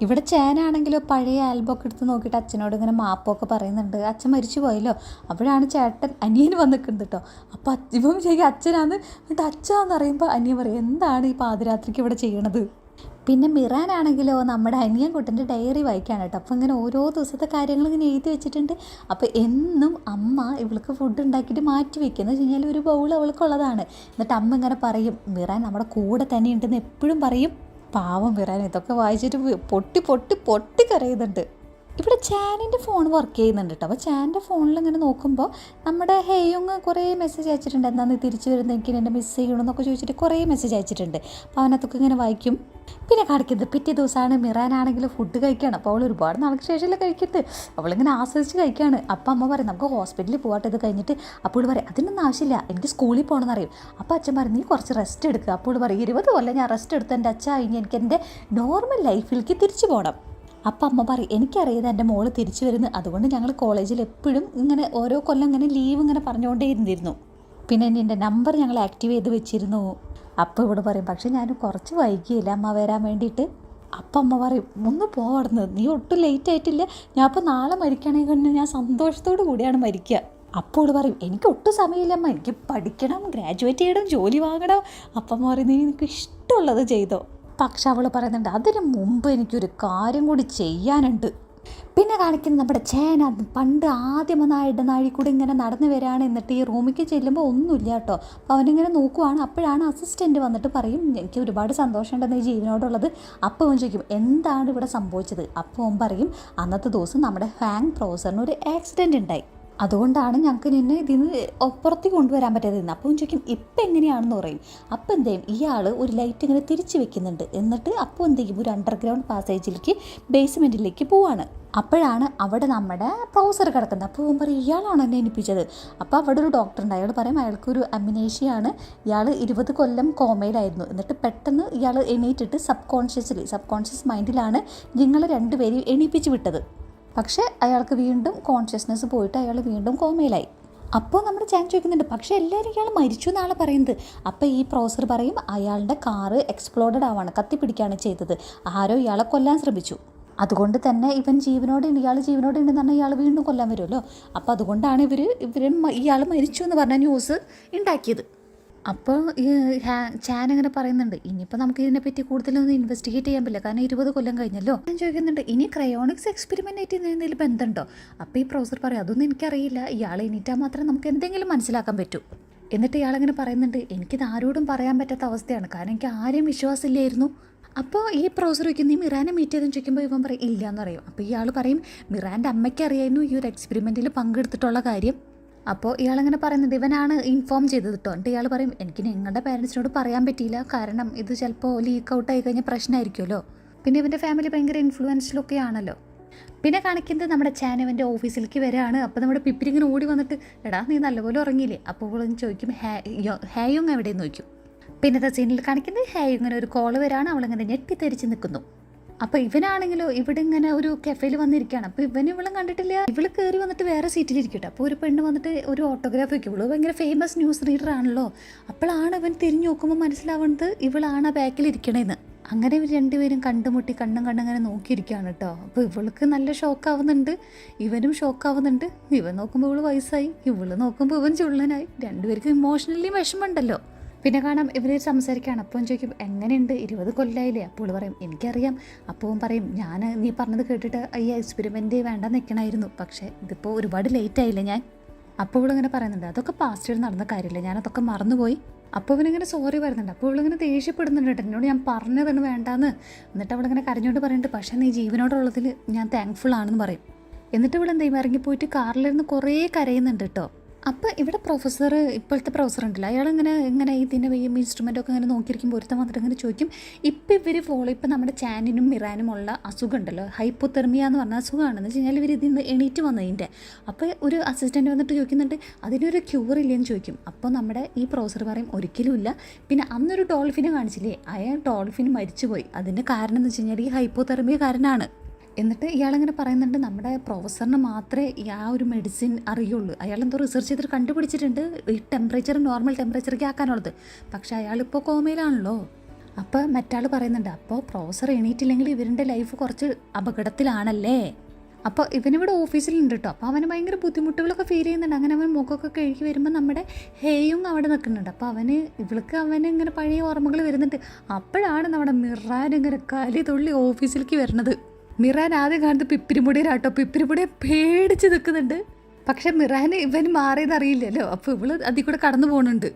ഇവിടെ ചേനാണെങ്കിലോ പഴയ ആൽബമൊക്കെ എടുത്ത് നോക്കിയിട്ട് അച്ഛനോട് ഇങ്ങനെ മാപ്പൊക്കെ പറയുന്നുണ്ട്. അച്ഛൻ മരിച്ചു പോയല്ലോ. അപ്പോഴാണ് ചേട്ടൻ അനിയന് വന്ന് നിൽക്കുന്നത് കേട്ടോ. അപ്പോൾ ഇവൻ ശരിക്കും അച്ഛനാന്ന്, എന്നിട്ട് അച്ഛാന്ന് പറയുമ്പോൾ അനിയൻ പറയും എന്താണ് ഈ പാതിരാത്രിക്ക് ഇവിടെ ചെയ്യണത്. പിന്നെ മിറാനാണെങ്കിലോ നമ്മുടെ അനിയൻ കുട്ടൻ്റെ ഡയറി വായിക്കാണ് കേട്ടോ. അപ്പോൾ ഇങ്ങനെ ഓരോ ദിവസത്തെ കാര്യങ്ങൾ ഇങ്ങനെ എഴുതി വെച്ചിട്ടുണ്ട്. അപ്പോൾ എന്നും അമ്മ ഇവൾക്ക് ഫുഡ് ഉണ്ടാക്കിയിട്ട് മാറ്റി വെക്കുക എന്ന് വെച്ച് കഴിഞ്ഞാൽ ഒരു ബൗൾ അവൾക്കുള്ളതാണ്. എന്നിട്ട് അമ്മ ഇങ്ങനെ പറയും മിറാൻ നമ്മുടെ കൂടെ തന്നെ ഉണ്ടെന്ന് എപ്പോഴും പറയും. പാവം മിറാൻ ഇതൊക്കെ വായിച്ചിട്ട് പൊട്ടി പൊട്ടി പൊട്ടി കരയുന്നുണ്ട്. ഇവിടെ ചാനിൻ്റെ ഫോൺ വർക്ക് ചെയ്യുന്നുണ്ട് കേട്ടോ. അപ്പോൾ ചാനിൻ്റെ ഫോണിൽ ഇങ്ങനെ നോക്കുമ്പോൾ നമ്മുടെ ഹേയുങ് കുറേ മെസ്സേജ് അയച്ചിട്ടുണ്ട്. എന്താണെന്ന് തിരിച്ചു വരുന്നത് എനിക്ക് എൻ്റെ മിസ് ചെയ്യണമെന്നൊക്കെ ചോദിച്ചിട്ട് കുറേ മെസ്സേജ് അയച്ചിട്ടുണ്ട്. അപ്പോൾ അവനകത്തൊക്കെ ഇങ്ങനെ വായിക്കും. പിന്നെ കാണിക്കുന്നത് പിറ്റേ ദിവസമാണ് മിറാനാണെങ്കിൽ ഫുഡ് കഴിക്കുകയാണ്. അപ്പോൾ അവൾ ഒരുപാട് നാൾക്ക് ശേഷമല്ലേ കഴിക്കുന്നത്, അവളിങ്ങനെ ആസ്വദിച്ച് കഴിക്കുകയാണ്. അപ്പം അമ്മ പറയും നമുക്ക് ഹോസ്പിറ്റലിൽ പോകട്ടെ ഇത് കഴിഞ്ഞിട്ട്. അപ്പോൾ പറയും അതിനൊന്നും ആവശ്യമില്ല, എനിക്ക് സ്കൂളിൽ പോകണമെന്ന് അറിയും. അപ്പോൾ അച്ഛൻ പറയും നീ കുറച്ച് റെസ്റ്റ് എടുക്കുക. അപ്പോൾ പറയും 20 കൊല്ലം ഞാൻ റെസ്റ്റ് എടുത്ത് എൻ്റെ അച്ഛൻ ഇനി എനിക്ക് എൻ്റെ നോർമൽ ലൈഫിലേക്ക് തിരിച്ചു പോകണം. അപ്പം അമ്മ പറയും എനിക്കറിയാതെ എൻ്റെ മോള് തിരിച്ചു വരുന്നു, അതുകൊണ്ട് ഞങ്ങൾ കോളേജിൽ എപ്പോഴും ഇങ്ങനെ ഓരോ കൊല്ലം ഇങ്ങനെ ലീവ് ഇങ്ങനെ പറഞ്ഞുകൊണ്ടേ ഇരുന്നിരുന്നു. പിന്നെ എൻ്റെ നമ്പർ ഞങ്ങൾ ആക്റ്റീവ് ചെയ്ത് വെച്ചിരുന്നു. അപ്പോൾ ഇവിടെ പറയും പക്ഷേ ഞാൻ കുറച്ച് വൈകിയില്ല അമ്മ വരാൻ വേണ്ടിയിട്ട്. അപ്പം അമ്മ പറയും ഒന്ന് പോകണം, നീ ഒട്ടും ലേറ്റ് ആയിട്ടില്ല, ഞാൻ അപ്പോൾ നാളെ മരിക്കണമെങ്കിൽ ഞാൻ സന്തോഷത്തോടു കൂടിയാണ് മരിക്കുക. അപ്പോൾ പറയും എനിക്ക് ഒട്ടും സമയമില്ല അമ്മ, എനിക്ക് പഠിക്കണം, ഗ്രാജുവേറ്റ് ചെയ്യണം, ജോലി വാങ്ങണം. അപ്പം അമ്മ പറയും നീ എനിക്ക് ഇഷ്ടമുള്ളത് ചെയ്തോ. പക്ഷെ അവൾ പറയുന്നുണ്ട് അതിന് മുമ്പ് എനിക്കൊരു കാര്യം കൂടി ചെയ്യാനുണ്ട്. പിന്നെ കാണിക്കുന്നത് നമ്മുടെ ചേന പണ്ട് ആദ്യം വന്ന ഇടനാഴി കൂടി ഇങ്ങനെ നടന്നു വരികയാണ്. എന്നിട്ട് ഈ റൂമിലേക്ക് ചെല്ലുമ്പോൾ ഒന്നുമില്ല കേട്ടോ. അപ്പോൾ അവനിങ്ങനെ നോക്കുവാണ്. അപ്പോഴാണ് അസിസ്റ്റൻറ്റ് വന്നിട്ട് പറയും എനിക്ക് ഒരുപാട് സന്തോഷമുണ്ടെന്ന് ഈ ജീവനോടുള്ളത്. അപ്പോൾ അവൻ ചോദിക്കും എന്താണ് ഇവിടെ സംഭവിച്ചത്. അപ്പോൾ അവൻ പറയും അന്നത്തെ ദിവസം നമ്മുടെ ഹാങ് പ്രൊഫസറിന് ഒരു ആക്സിഡൻറ്റ് ഉണ്ടായി, അതുകൊണ്ടാണ് ഞങ്ങൾക്ക് നിന്നെ ഇതിന് പുറത്ത് കൊണ്ടുവരാൻ പറ്റാതിരുന്നത്. അപ്പം ചോദിക്കും ഇപ്പം എങ്ങനെയാണെന്ന് പറയും. അപ്പം എന്ത് ചെയ്യും ഇയാൾ ഒരു ലൈറ്റ് ഇങ്ങനെ തിരിച്ച് വെക്കുന്നുണ്ട്. എന്നിട്ട് അപ്പോൾ എന്ത് ചെയ്യും ഒരു അണ്ടർഗ്രൗണ്ട് പാസേജിലേക്ക് ബേസ്മെൻറ്റിലേക്ക് പോവാണ്. അപ്പോഴാണ് അവിടെ നമ്മുടെ പ്രൊഫസർ കിടക്കുന്നത്. അപ്പോൾ പറയും ഇയാളാണ് എന്നെ ഏൽപ്പിച്ചത്. അപ്പോൾ അവിടെ ഒരു ഡോക്ടറുണ്ട്, അയാൾ പറയും അയാൾക്കൊരു അമിനേഷ്യയാണ്, ഇയാൾ 20 കൊല്ലം കോമയിലായിരുന്നു. എന്നിട്ട് പെട്ടെന്ന് ഇയാൾ എണീറ്റിട്ട് സബ് കോൺഷ്യസ് മൈൻഡിലാണ് നിങ്ങൾ രണ്ടുപേരെയും എണീപ്പിച്ച് വിട്ടത്. പക്ഷേ അയാൾക്ക് വീണ്ടും കോൺഷ്യസ്നെസ് പോയിട്ട് അയാൾ വീണ്ടും കോമയിലായി. അപ്പോൾ നമ്മുടെ ചാൻ ചോദിക്കുന്നുണ്ട് പക്ഷേ എല്ലാവരും ഇയാൾ മരിച്ചു എന്നാണ് പറയുന്നത്. അപ്പോൾ ഈ പ്രൊഫസർ പറയും അയാളുടെ കാറ് എക്സ്പ്ലോഡഡ് ആവാണ്, കത്തിപ്പിടിക്കുകയാണ് ചെയ്തത്, ആരോ ഇയാളെ കൊല്ലാൻ ശ്രമിച്ചു, അതുകൊണ്ട് തന്നെ ഇയാൾ ജീവനോടെ ഉണ്ടെന്ന് പറഞ്ഞാൽ ഇയാൾ വീണ്ടും കൊല്ലാൻ വരുമല്ലോ. അപ്പോൾ അതുകൊണ്ടാണ് ഇയാൾ മരിച്ചു എന്ന് പറഞ്ഞ ന്യൂസ് ഉണ്ടാക്കിയത്. അപ്പോൾ ചാൻ അങ്ങനെ പറയുന്നുണ്ട് ഇനിയിപ്പോൾ നമുക്ക് ഇതിനെപ്പറ്റി കൂടുതലൊന്നും ഇൻവെസ്റ്റിഗേറ്റ് ചെയ്യാൻ പറ്റില്ല, കാരണം 20 കൊല്ലം കഴിഞ്ഞല്ലോ. ഞാൻ ചോദിക്കുന്നുണ്ട് ഇനി ക്രയോണിക്സ് എക്സ്പെരിമെൻ്റ് ആയിട്ട് എന്തെങ്കിലും ബന്ധമുണ്ടോ. അപ്പോൾ ഈ പ്രൊഫസർ പറയും അതൊന്നും എനിക്കറിയില്ല, ഇയാൾ എണീറ്റാൽ മാത്രമേ നമുക്ക് എന്തെങ്കിലും മനസ്സിലാക്കാൻ പറ്റൂ. എന്നിട്ട് ഇയാളങ്ങനെ പറയുന്നുണ്ട് എനിക്കിത് ആരോടും പറയാൻ പറ്റാത്ത അവസ്ഥയാണ്, കാരണം എനിക്ക് ആരെയും വിശ്വാസമില്ലായിരുന്നു. അപ്പോൾ ഈ പ്രൊഫസർ ചോദിക്കും നീ മിറാനെ മീറ്റ് ചെയ്തെന്ന് ചോദിക്കുമ്പോൾ ഇവൻ പറയും ഇല്ല എന്ന് പറയും. അപ്പോൾ ഇയാൾ പറയും മിറാൻ്റെ അമ്മയ്ക്ക് അറിയായിരുന്നു ഈ ഒരു എക്സ്പെരിമെൻറ്റിൽ പങ്കെടുത്തിട്ടുള്ള കാര്യം. അപ്പോൾ ഇയാളങ്ങനെ പറയുന്നുണ്ട് ഇവനാണ് ഇൻഫോം ചെയ്തത് കേട്ടോ. എന്നിട്ട് ഇയാൾ പറയും എനിക്ക് നിങ്ങളുടെ പേരൻസിനോട് പറയാൻ പറ്റിയില്ല, കാരണം ഇത് ചിലപ്പോൾ ലീക്ക് ഔട്ട് ആയി കഴിഞ്ഞാൽ പ്രശ്നമായിരിക്കുമല്ലോ, പിന്നെ ഇവൻ്റെ ഫാമിലി ഭയങ്കര ഇൻഫ്ലുവൻസിലൊക്കെ ആണല്ലോ. പിന്നെ കാണിക്കുന്നത് നമ്മുടെ ചാനവൻ്റെ ഓഫീസിലേക്ക് വരികയാണ്. അപ്പോൾ നമ്മുടെ പിപ്പിരി ഇങ്ങനെ ഓടി വന്നിട്ട് എടാ നീ നല്ലപോലെ ഉറങ്ങിയില്ലേ. അപ്പോൾ അവളൊന്ന് ചോദിക്കും ഹായുങ് എവിടെയെന്ന് ചോദിക്കും. പിന്നത്തെ സീനിൽ കാണിക്കുന്നത് ഹായുങ്ങിന് ഒരു കോള് വരികയാണ്, അവളിങ്ങനെ ഞെട്ടിത്തെരിച്ച് നിൽക്കുന്നു. അപ്പോൾ ഇവനാണെങ്കിലോ ഇവിടെ ഇങ്ങനെ ഒരു കഫേയിൽ വന്നിരിക്കുകയാണ്. അപ്പോൾ ഇവളും കണ്ടിട്ടില്ല, ഇവള് കയറി വന്നിട്ട് വേറെ സീറ്റിലിരിക്കട്ടെ. അപ്പോൾ ഒരു പെണ്ണ് വന്നിട്ട് ഒരു ഓട്ടോഗ്രാഫ് വയ്ക്കും. ഇവള് ഭയങ്കര ഫേമസ് ന്യൂസ് റീഡർ ആണല്ലോ. അപ്പോഴാണ് ഇവൻ തിരിഞ്ഞു നോക്കുമ്പോൾ മനസ്സിലാവുന്നത് ഇവളാണ് ആ ബാക്കിലിരിക്കണേന്ന്. അങ്ങനെ ഇവർ രണ്ടുപേരും കണ്ടുമുട്ടി കണ്ണങ്ങനെ നോക്കിയിരിക്കുകയാണ് കേട്ടോ. അപ്പോൾ ഇവൾക്ക് നല്ല ഷോക്കാവുന്നുണ്ട്, ഇവനും ഷോക്കാവുന്നുണ്ട്. ഇവൻ നോക്കുമ്പോൾ ഇവള് വയസ്സായി, ഇവള് നോക്കുമ്പോൾ ഇവൻ ചുള്ളനായി. രണ്ടുപേർക്കും ഇമോഷണലി വിഷമമുണ്ടല്ലോ. പിന്നെ കാണാം ഇവർ സംസാരിക്കുകയാണ്. അപ്പോൾ ചോദിക്കും എങ്ങനെയുണ്ട് 20 കൊല്ലമായില്ലേ. അപ്പോൾ പറയും എനിക്കറിയാം. അപ്പോൾ പറയും നീ പറഞ്ഞത് കേട്ടിട്ട് ഈ എക്സ്പെരിമെൻറ്റ് വേണ്ട നിൽക്കണമായിരുന്നു, പക്ഷേ ഇതിപ്പോൾ ഒരുപാട് ലേറ്റ് ആയില്ലേ ഞാൻ. അപ്പോൾ ഇവളിങ്ങനെ പറയുന്നുണ്ട് അതൊക്കെ പാസ്റ്റിൽ നടന്ന കാര്യമില്ല, ഞാനതൊക്കെ മറന്നുപോയി. അപ്പോൾ ഇവനിങ്ങനെ സോറി പറയുന്നുണ്ട്. അപ്പോൾ ഇവളിങ്ങനെ ദേഷ്യപ്പെടുന്നുണ്ട് കേട്ടോ, എന്നോട് ഞാൻ പറഞ്ഞതാണ് വേണ്ടാന്ന്. എന്നിട്ട് അവളിങ്ങനെ കരഞ്ഞോണ്ട് പറയുന്നുണ്ട് പക്ഷേ നീ ജീവനോടുള്ളതിൽ ഞാൻ താങ്ക്ഫുൾ ആണെന്ന് പറയും. എന്നിട്ട് ഇവളെന്താ ഇറങ്ങിപ്പോയിട്ട് കാറിലിരുന്ന് കുറേ കരയുന്നുണ്ട് കേട്ടോ. അപ്പോൾ ഇവിടെ പ്രൊഫസർ, ഇപ്പോഴത്തെ പ്രൊഫസർ ഉണ്ടല്ലോ, അയാളിങ്ങനെ ഇങ്ങനെ ഇതിൻ്റെ ഇൻസ്ട്രുമെൻ്റൊക്കെ ഇങ്ങനെ നോക്കിയിരിക്കുമ്പോൾ ഒരുത്തം വന്നിട്ട് ഇങ്ങനെ ചോദിക്കും, ഇപ്പം നമ്മുടെ ചാനിനും മിറാനും ഉള്ള അസുഖം ഉണ്ടല്ലോ, ഹൈപ്പോതെർമിയ എന്ന് പറഞ്ഞ അസുഖമാണെന്ന് വെച്ച് കഴിഞ്ഞാൽ ഇവർ ഇതിന് എണീറ്റ് വന്നതിൻ്റെ. അപ്പോൾ ഒരു അസിസ്റ്റൻ്റ് വന്നിട്ട് ചോദിക്കുന്നുണ്ട് അതിനൊരു ക്യൂർ ഇല്ലെന്ന് ചോദിക്കും. അപ്പോൾ നമ്മുടെ ഈ പ്രൊഫസർ പറയും ഒരിക്കലും ഇല്ല. പിന്നെ അന്നൊരു ഡോൾഫിനെ കാണിച്ചില്ലേ, അയാൾ ഡോൾഫിൻ മരിച്ചുപോയി. അതിൻ്റെ കാരണം എന്ന് വെച്ച് കഴിഞ്ഞാൽ ഈ ഹൈപ്പോതെർമിയ കാരണമാണ്. എന്നിട്ട് ഇയാളിങ്ങനെ പറയുന്നുണ്ട് നമ്മുടെ പ്രൊഫസറിന് മാത്രമേ ആ ഒരു മെഡിസിൻ അറിയുള്ളൂ. അയാളെന്തോ റിസർച്ച് ചെയ്തിട്ട് കണ്ടുപിടിച്ചിട്ടുണ്ട് ഈ ടെമ്പറേച്ചർ നോർമൽ ടെമ്പറേച്ചർക്ക് ആക്കാനുള്ളത്. പക്ഷേ അയാളിപ്പോൾ കോമയിലാണല്ലോ. അപ്പോൾ മറ്റാൾ പറയുന്നുണ്ട് അപ്പോൾ പ്രൊഫസർ എണീറ്റില്ലെങ്കിൽ ഇവരുടെ ലൈഫ് കുറച്ച് അപകടത്തിലാണല്ലേ. അപ്പോൾ ഇവനിവിടെ ഓഫീസിലുണ്ട് കേട്ടോ. അപ്പോൾ അവന് ഭയങ്കര ബുദ്ധിമുട്ടുകളൊക്കെ ഫീൽ ചെയ്യുന്നുണ്ട്. അങ്ങനെ അവൻ മുഖമൊക്കെ കഴുകി വരുമ്പോൾ നമ്മുടെ ഹേയും അവിടെ നിൽക്കുന്നുണ്ട്. അപ്പോൾ അവന് ഇങ്ങനെ പഴയ ഓർമ്മകൾ വരുന്നുണ്ട്. അപ്പോഴാണ് നമ്മുടെ മിറാൻ ഇങ്ങനെ കലി തുള്ളി ഓഫീസിലേക്ക് വരുന്നത്. മിറാൻ ആദ്യം കാണുന്നത് പിപ്പിരിമുടിയിലാട്ടോ. പിപ്പിരിമുടിയെ പേടിച്ച് നിൽക്കുന്നുണ്ട്. പക്ഷെ മിറാന് ഇവന് മാറിയതറിയില്ലല്ലോ. അപ്പോൾ ഇവള് അതിൽ കൂടെ കടന്നു പോകുന്നുണ്ട്.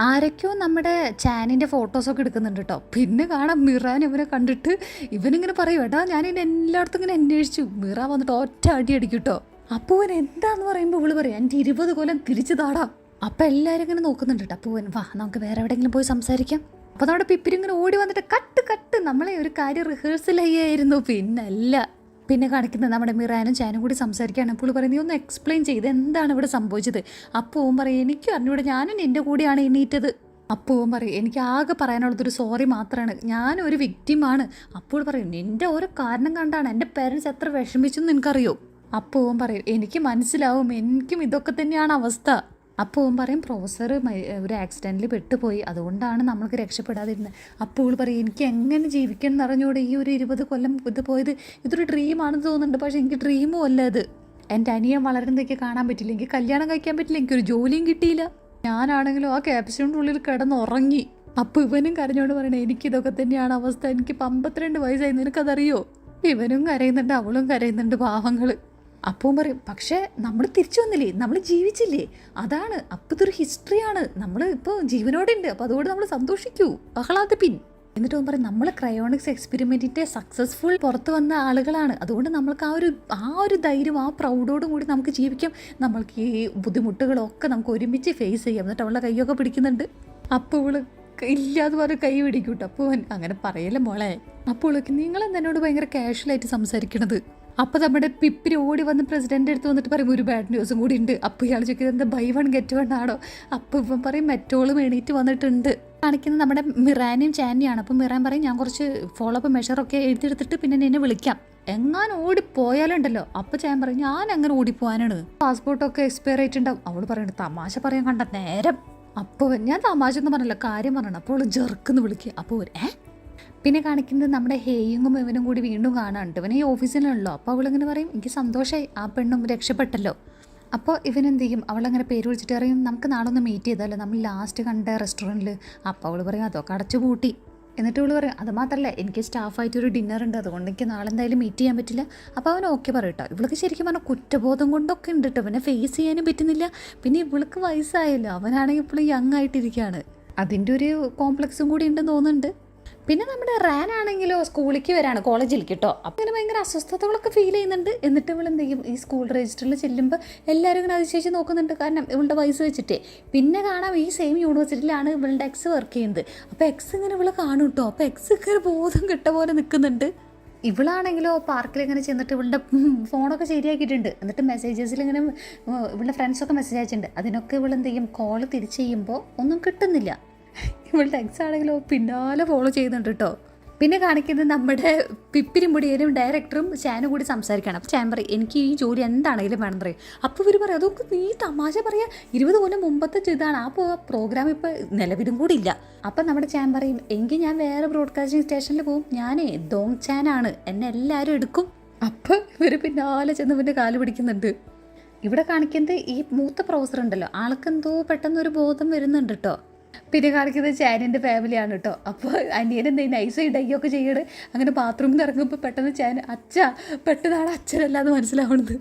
ആരൊക്കെയോ നമ്മുടെ ചാനിൻ്റെ ഫോട്ടോസൊക്കെ എടുക്കുന്നുണ്ട് കേട്ടോ. പിന്നെ കാണാം മിറാൻ ഇവനെ കണ്ടിട്ട് ഇവനിങ്ങനെ പറയും ഏട്ടാ ഞാനിങ്ങനെ എല്ലായിടത്തും ഇങ്ങനെ അന്വേഷിച്ചു. മിറ വന്നിട്ട് ഒറ്റ അടി അടിക്കും കേട്ടോ. അപ്പോൾ ഇവൻ എന്താന്ന് പറയുമ്പോൾ ഇവള് പറയും എൻ്റെ 20 കൊല്ലം തിരിച്ചു താടാം. അപ്പോൾ എല്ലാവരും ഇങ്ങനെ നോക്കുന്നുണ്ട് കേട്ടോ. അപ്പോൾ ഇവൻ വാ നമുക്ക് വേറെ എവിടെയെങ്കിലും പോയി സംസാരിക്കാം. അപ്പോൾ നമ്മുടെ പിപ്പിരി ഇങ്ങനെ ഓടി വന്നിട്ട് കട്ട് നമ്മളെ ഒരു കാര്യം റിഹേഴ്സൽ ചെയ്യായിരുന്നു. പിന്നെ കാണിക്കുന്നത് നമ്മുടെ മിറാനും ചാനും കൂടി സംസാരിക്കുകയാണ്. അപ്പോൾ പറയുന്നത് നീ ഒന്ന് എക്സ്പ്ലെയിൻ ചെയ്ത് എന്താണ് ഇവിടെ സംഭവിച്ചത്. അപ്പോൾ പറയും എനിക്ക് അറിഞ്ഞൂടെ, ഞാനും എൻ്റെ കൂടെയാണ് എണീറ്റത്. അപ്പോൾ പറയും എനിക്ക് ആകെ പറയാനുള്ളതൊരു സോറി മാത്രമാണ്, ഞാനൊരു വിക്റ്റിമാണ്. അപ്പോൾ പറയും നിൻ്റെ ഓരോ കാരണം കണ്ടാണ് എൻ്റെ പേരൻസ് എത്ര വിഷമിച്ചെന്ന് നിനക്കറിയോ. അപ്പോൾ പറയും എനിക്ക് മനസ്സിലാവും, എനിക്കും ഇതൊക്കെ തന്നെയാണ് അവസ്ഥ. അപ്പോൾ പറയും പ്രൊഫസർ ഒരു ആക്സിഡൻറ്റിൽ പെട്ടുപോയി, അതുകൊണ്ടാണ് നമ്മൾക്ക് രക്ഷപ്പെടാതിരുന്നത്. അപ്പോൾ പറയും എനിക്ക് എങ്ങനെ ജീവിക്കണം എന്ന് അറിഞ്ഞൂടെ, ഈ ഒരു 20 കൊല്ലം ഇത് പോയത് ഇതൊരു ഡ്രീമാണെന്ന് തോന്നുന്നുണ്ട്. പക്ഷേ എനിക്ക് ഡ്രീമും അല്ല ഇത്. എൻ്റെ അനിയൻ വളരുന്നതൊക്കെ കാണാൻ പറ്റില്ല, എനിക്ക് കല്യാണം കഴിക്കാൻ പറ്റില്ല, എനിക്കൊരു ജോലിയും കിട്ടിയില്ല. ഞാനാണെങ്കിലും ആ ക്യാപ്സ്യൂണിൻ്റെ ഉള്ളിൽ കിടന്നുറങ്ങി. അപ്പോൾ ഇവനും കരഞ്ഞോണ്ട് പറയണേ എനിക്കിതൊക്കെ തന്നെയാണ് അവസ്ഥ, എനിക്ക് 52 വയസ്സായി, നിനക്കതറിയോ. ഇവനും കരയുന്നുണ്ട് അവളും കരയുന്നുണ്ട് പാവങ്ങൾ. അപ്പോൾ പറയും പക്ഷേ നമ്മൾ തിരിച്ചു വന്നില്ലേ, നമ്മൾ ജീവിച്ചില്ലേ, അതാണ്. അപ്പോൾ ഇതൊരു ഹിസ്റ്ററിയാണ്, നമ്മൾ ഇപ്പോൾ ജീവനോടെ ഉണ്ട്, അപ്പോൾ അതുകൊണ്ട് നമ്മൾ സന്തോഷിക്കൂ, ആഹ്ലാദിപ്പിൻ. എന്നിട്ട് പറയും നമ്മൾ ക്രയോണിക്സ് എക്സ്പെരിമെൻറ്റിൻ്റെ സക്സസ്ഫുൾ പുറത്ത് വന്ന ആളുകളാണ്, അതുകൊണ്ട് നമ്മൾക്ക് ആ ഒരു ധൈര്യം, ആ പ്രൗഡോടും കൂടി നമുക്ക് ജീവിക്കാം, നമ്മൾക്ക് ഈ ബുദ്ധിമുട്ടുകളൊക്കെ നമുക്ക് ഒരുമിച്ച് ഫേസ് ചെയ്യാം. എന്നിട്ട് അവളുടെ കൈയൊക്കെ പിടിക്കുന്നുണ്ട്. അപ്പോൾ ഇവള് ഇല്ലാതെ പറഞ്ഞ് കൈ പിടിക്കൂട്ടോ. അപ്പോൾ അങ്ങനെ പറയല്ലേ മോളെ. അപ്പോൾ നിങ്ങളെന്താ എന്നോട് ഭയങ്കര കാഷ്വലായിട്ട് സംസാരിക്കണത്. അപ്പോൾ നമ്മുടെ പിപ്പിരി ഓടി വന്ന് പ്രസിഡൻ്റ് അടുത്ത് വന്നിട്ട് പറയും ഒരു ബാഡ് ന്യൂസും കൂടി ഉണ്ട്. അപ്പോൾ ഇയാൾ ചോദിക്കുന്നത് എന്താ ബൈ 1 get 1 ആണോ. അപ്പോൾ ഇപ്പം പറയും മെറ്റോളും എണീറ്റ് വന്നിട്ടുണ്ട്. കാണിക്കുന്നത് നമ്മുടെ മിറാനും ചാനിയാണ്. അപ്പോൾ മിറാൻ പറയും ഞാൻ കുറച്ച് ഫോളോ അപ്പ് മെഷറൊക്കെ എഴുതിയെടുത്തിട്ട് പിന്നെ നിന്നെ വിളിക്കാം, എങ്ങാനും ഓടിപ്പോയാലുണ്ടല്ലോ. അപ്പോൾ ചാൻ പറയും ഞാൻ അങ്ങനെ ഓടിപ്പോവാനാണ്, പാസ്പോർട്ടൊക്കെ എക്സ്പയർ ആയിട്ടുണ്ടാവും. അവൾ പറയുന്നത് തമാശ പറയാൻ കണ്ട നേരം. അപ്പോൾ ഞാൻ തമാശ ഒന്നും പറഞ്ഞല്ലോ, കാര്യം പറയണം. അപ്പോൾ അവൾ ജെർക്കെന്ന് വിളിക്കുക. അപ്പോൾ പിന്നെ കാണിക്കുന്നത് നമ്മുടെ ഹേയിങ്ങും ഇവനും കൂടി വീണ്ടും കാണാനുണ്ട്. ഇവൻ ഈ ഓഫീസിലാണല്ലോ. അപ്പോൾ അവളിങ്ങനെ പറയും എനിക്ക് സന്തോഷമായി, ആ പെണ്ണും രക്ഷപ്പെട്ടല്ലോ. അപ്പോൾ ഇവനെന്ത് ചെയ്യും, അവളങ്ങനെ പേര് വിളിച്ചിട്ട് പറയും നമുക്ക് നാളെ ഒന്ന് മീറ്റ് ചെയ്താലോ, നമ്മൾ ലാസ്റ്റ് കണ്ട റെസ്റ്റോറൻറ്റിൽ. അപ്പോൾ അവൾ പറയും അതൊക്കെ അടച്ചു പൂട്ടി. എന്നിട്ട് അവൾ പറയും അത് മാത്രമല്ല എനിക്ക് സ്റ്റാഫായിട്ടൊരു ഡിന്നർ ഉണ്ട്, അതുകൊണ്ട് എനിക്ക് നാളെ എന്തായാലും മീറ്റ് ചെയ്യാൻ പറ്റില്ല. അപ്പോൾ അവൻ ഓക്കെ പറയട്ടോ. ഇവൾക്ക് ശരിക്കും പറഞ്ഞാൽ കുറ്റബോധം കൊണ്ടൊക്കെ ഉണ്ട് കേട്ടോ, ഇവനെ ഫേസ് ചെയ്യാനും പറ്റുന്നില്ല. പിന്നെ ഇവൾക്ക് വയസ്സായല്ലോ, അവനാണെങ്കിൽ ഇപ്പോൾ യങ് ആയിട്ടിരിക്കുകയാണ്, അതിൻ്റെ ഒരു കോംപ്ലക്സും കൂടി ഉണ്ടെന്ന് തോന്നുന്നുണ്ട്. പിന്നെ നമ്മുടെ റാൻ ആണെങ്കിലോ സ്കൂളിലേക്ക് വരാണ്, കോളേജിലേക്ക് കേട്ടോ. അപ്പം ഇങ്ങനെ ഭയങ്കര അസ്വസ്ഥതകളൊക്കെ ഫീൽ ചെയ്യുന്നുണ്ട്. എന്നിട്ട് ഇവൾ എന്ത് ചെയ്യും, ഈ സ്കൂൾ രജിസ്റ്ററിൽ ചെല്ലുമ്പോൾ എല്ലാവരും ഇങ്ങനെ അതിശേഷിച്ച് നോക്കുന്നുണ്ട്, കാരണം ഇവളുടെ വയസ്സ് വെച്ചിട്ടേ. പിന്നെ കാണാം ഈ സെയിം യൂണിവേഴ്സിറ്റിയിലാണ് ഇവളുടെ എക്സ് വർക്ക് ചെയ്യുന്നത്. അപ്പോൾ എക്സ് ഇങ്ങനെ ഇവളെ കാണും കേട്ടോ. അപ്പോൾ എക്സ് ഇങ്ങനെ ബോധം കെട്ട പോലെ നിൽക്കുന്നുണ്ട്. ഇവളാണെങ്കിലോ പാർക്കിൽ ഇങ്ങനെ ചെന്നിട്ട് ഇവളുടെ ഫോണൊക്കെ ശരിയാക്കിയിട്ടുണ്ട്. എന്നിട്ട് മെസ്സേജസിൽ ഇങ്ങനെ ഇവളുടെ ഫ്രണ്ട്സൊക്കെ മെസ്സേജ് അയച്ചിട്ടുണ്ട്. അതിനൊക്കെ ഇവളെന്ത് ചെയ്യും, കോൾ തിരിച്ച് ചെയ്യുമ്പോൾ ഒന്നും കിട്ടുന്നില്ല. ഇവളുടെ എക്സ് ആണെങ്കിലോ പിന്നാലെ ഫോളോ ചെയ്യുന്നുണ്ട് കേട്ടോ. പിന്നെ കാണിക്കുന്നത് നമ്മുടെ പിപ്പിരിമുടിയനും ഡയറക്ടറും ചാനും കൂടി സംസാരിക്കുകയാണ്. അപ്പോൾ ചാൻ പറയും എനിക്ക് ഈ ജോലി എന്താണെങ്കിലും വേണം പറയും. അപ്പോൾ ഇവർ പറയും അതൊക്കെ നീ തമാശ പറയാം, 20 കൊല്ലം മുമ്പത്തെ ഇതാണ്, ആ പ്രോഗ്രാം ഇപ്പോൾ നിലവിലും കൂടി ഇല്ല. അപ്പം നമ്മുടെ ചാൻ പറയും എങ്കിൽ ഞാൻ വേറെ ബ്രോഡ്കാസ്റ്റിംഗ് സ്റ്റേഷനിൽ പോകും, ഞാനേ ദോങ് ചാനാണ്, എന്നെ എല്ലാവരും എടുക്കും. അപ്പോൾ ഇവർ പിന്നാലെ ചെന്ന് ഇവൻ്റെ കാല് പിടിക്കുന്നുണ്ട്. ഇവിടെ കാണിക്കുന്നത് ഈ മൂത്ത പ്രൊഫസർ ഉണ്ടല്ലോ, ആൾക്കെന്തോ പെട്ടെന്നൊരു ബോധം വരുന്നുണ്ട് കേട്ടോ. പിന്നെ കാണിക്കുന്നത് ചാനിൻ്റെ ഫാമിലിയാണ് കേട്ടോ. അപ്പോൾ അനിയനെന്താ നൈസായി ഡൈയൊക്കെ ചെയ്യണത്. അങ്ങനെ ബാത്റൂമിൽ നിന്ന് ഇറങ്ങുമ്പോൾ പെട്ടെന്ന് പെട്ടെന്നാണ് അച്ഛനല്ലാന്ന് മനസ്സിലാവുന്നത്.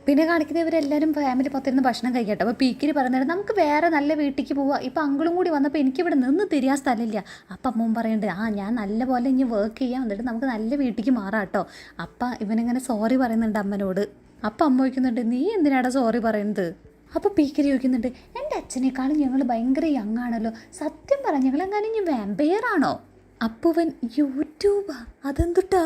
പിന്നെ കാണിക്കുന്നത് ഇവരെല്ലാവരും ഫാമിലി പത്തിരുന്ന് ഭക്ഷണം കഴിക്കട്ടെ. അപ്പോൾ പീക്കിരി പറയുന്നത് നമുക്ക് വേറെ നല്ല വീട്ടിലേക്ക് പോവാം, ഇപ്പോൾ അങ്കിളും കൂടി വന്നപ്പോൾ എനിക്കിവിടെ നിന്ന് തിരിയാൻ സ്ഥലമില്ല. അപ്പം അമ്മ പറയുന്നുണ്ട് ഞാൻ നല്ല പോലെ ഇനി വർക്ക് ചെയ്യാം, എന്നിട്ട് നമുക്ക് നല്ല വീട്ടിലേക്ക് മാറാം കേട്ടോ. അപ്പം ഇവനിങ്ങനെ സോറി പറയുന്നുണ്ട് അമ്മനോട്. അപ്പം അമ്മ വയ്ക്കുന്നുണ്ട് നീ എന്തിനാടാ സോറി പറയുന്നത്, അപ്പോൾ പീക്കിരി ചോദിക്കുന്നുണ്ട്, എൻ്റെ അച്ഛനേക്കാളും ഞങ്ങൾ ഭയങ്കര യങ് ആണല്ലോ, സത്യം പറ ഞങ്ങളെങ്ങാനും ഇനി വാമ്പയറാണോ? അപ്പൂവൻ യൂട്യൂബാ അതെന്തുട്ടാ?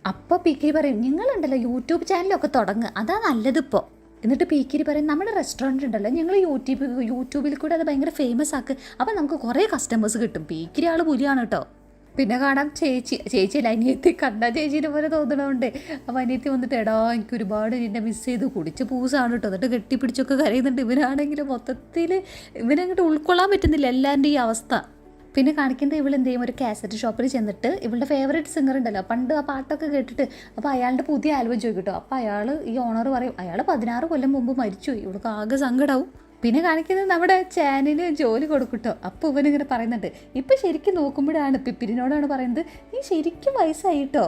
അപ്പോൾ പീക്കിരി പറയും, നിങ്ങളുണ്ടല്ലോ യൂട്യൂബ് ചാനലൊക്കെ തുടങ്ങുക, അതാ നല്ലതിപ്പോൾ. എന്നിട്ട് പീക്കിരി പറയും, നമ്മുടെ റെസ്റ്റോറൻറ്റ് ഉണ്ടല്ലോ ഞങ്ങൾ യൂട്യൂബിൽ കൂടെ അത് ഭയങ്കര ഫേമസ് ആക്ക്, അപ്പോൾ നമുക്ക് കുറേ കസ്റ്റമേഴ്സ് കിട്ടും. പീക്കിരി ആൾ പുലിയാണ് കേട്ടോ. പിന്നെ കാണാം ചേച്ചിയല്ല അനിയത്തി, കണ്ടാ ചേച്ചീനെ പോലെ തോന്നണമുണ്ട്. അപ്പോൾ അനിയത്തി വന്നിട്ട്, എടാ എനിക്ക് ഒരുപാട് നിന്നെ മിസ് ചെയ്ത്, കുടിച്ച് പൂസാണ് കേട്ടോ, എന്നിട്ട് കെട്ടിപ്പിടിച്ചൊക്കെ കരയുന്നുണ്ട്. ഇവനാണെങ്കിൽ മൊത്തത്തിൽ ഇവനങ്ങോട്ട് ഉൾക്കൊള്ളാൻ പറ്റുന്നില്ല എല്ലാവരുടെയും ഈ അവസ്ഥ. പിന്നെ കാണിക്കുന്നത് ഇവളെന്ത് ചെയ്യും, ഒരു കാസറ്റ് ഷോപ്പിൽ ചെന്നിട്ട് ഇവളുടെ ഫേവറേറ്റ് സിംഗർ ഉണ്ടല്ലോ പണ്ട് ആ പാട്ടൊക്കെ കേട്ടിട്ട്, അപ്പോൾ അയാളുടെ പുതിയ ആൽബം ചോദിക്കട്ടോ. അപ്പോൾ അയാൾ ഈ ഓണർ പറയും, അയാൾ 16 കൊല്ലം മുമ്പ് മരിച്ചു. ഇവൾക്ക് ആകെ സങ്കടവും. പിന്നെ കാണിക്കുന്നത് നമ്മുടെ ചാനലിന് ജോലി കൊടുക്കട്ടോ. അപ്പോൾ ഇവനിങ്ങനെ പറയുന്നുണ്ട്, ഇപ്പം ശരിക്കും നോക്കുമ്പോഴാണ് പിപ്പിരിനോടാണ് പറയുന്നത്, നീ ശരിക്കും വയസ്സായിട്ടോ.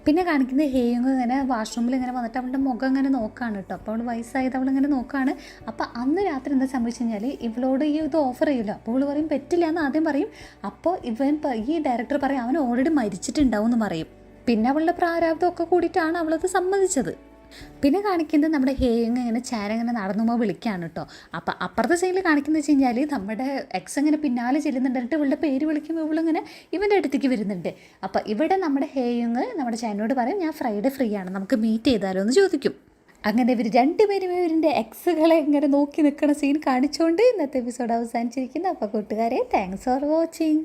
പിന്നെ കാണിക്കുന്നത് ഹേയുങ് ഇങ്ങനെ വാഷ്റൂമിൽ ഇങ്ങനെ വന്നിട്ട് അവളുടെ മുഖം ഇങ്ങനെ നോക്കുകയാണ് കേട്ടോ. അപ്പോൾ അവൾ വയസ്സായത് അവളിങ്ങനെ നോക്കുകയാണ്. അപ്പോൾ അന്ന് രാത്രി എന്താ സംഭവിച്ചു കഴിഞ്ഞാൽ ഇവളോട് ഈ ഇത് ഓഫർ ചെയ്യുമല്ലോ. അപ്പോൾ അവൾ പറയും പറ്റില്ല എന്ന് ആദ്യം പറയും. അപ്പോൾ ഈ ഡയറക്ടർ പറയും അവൻ ഓൾറെഡി മരിച്ചിട്ടുണ്ടാവും എന്ന് പറയും. പിന്നെ അവളുടെ പ്രാരാബ്ദമൊക്കെ കൂടിയിട്ടാണ് അവളത് സമ്മതിച്ചത്. പിന്നെ കാണിക്കുന്നത് നമ്മുടെ ഹേയുങ് ഇങ്ങനെ ഇങ്ങനെ നടന്നുമ്പോൾ വിളിക്കുകയാണ് കേട്ടോ. അപ്പം അപ്പുറത്തെ സൈഡിൽ കാണിക്കുന്നത് വെച്ച് കഴിഞ്ഞാൽ നമ്മുടെ എക്സ് ഇങ്ങനെ പിന്നാലെ ചെല്ലുന്നുണ്ട്. ഇവളുടെ പേര് വിളിക്കുമ്പോൾ ഇവളിങ്ങനെ ഇവൻ്റെ അടുത്തേക്ക് വരുന്നുണ്ട്. അപ്പം ഇവിടെ നമ്മുടെ ഹേയുങ് നമ്മുടെ ചാനലിനോട് പറയും, ഞാൻ ഫ്രൈഡേ ഫ്രീ ആണ്, നമുക്ക് മീറ്റ് ചെയ്താലോ എന്ന് ചോദിക്കും. അങ്ങനെ ഇവർ രണ്ടുപേരും ഇവരുടെ എക്സുകളെ ഇങ്ങനെ നോക്കി നിൽക്കുന്ന സീൻ കാണിച്ചുകൊണ്ട് ഇന്നത്തെ എപ്പിസോഡ് അവസാനിച്ചിരിക്കുന്നു. അപ്പോൾ കൂട്ടുകാരെ, താങ്ക്സ് ഫോർ വാച്ചിങ്.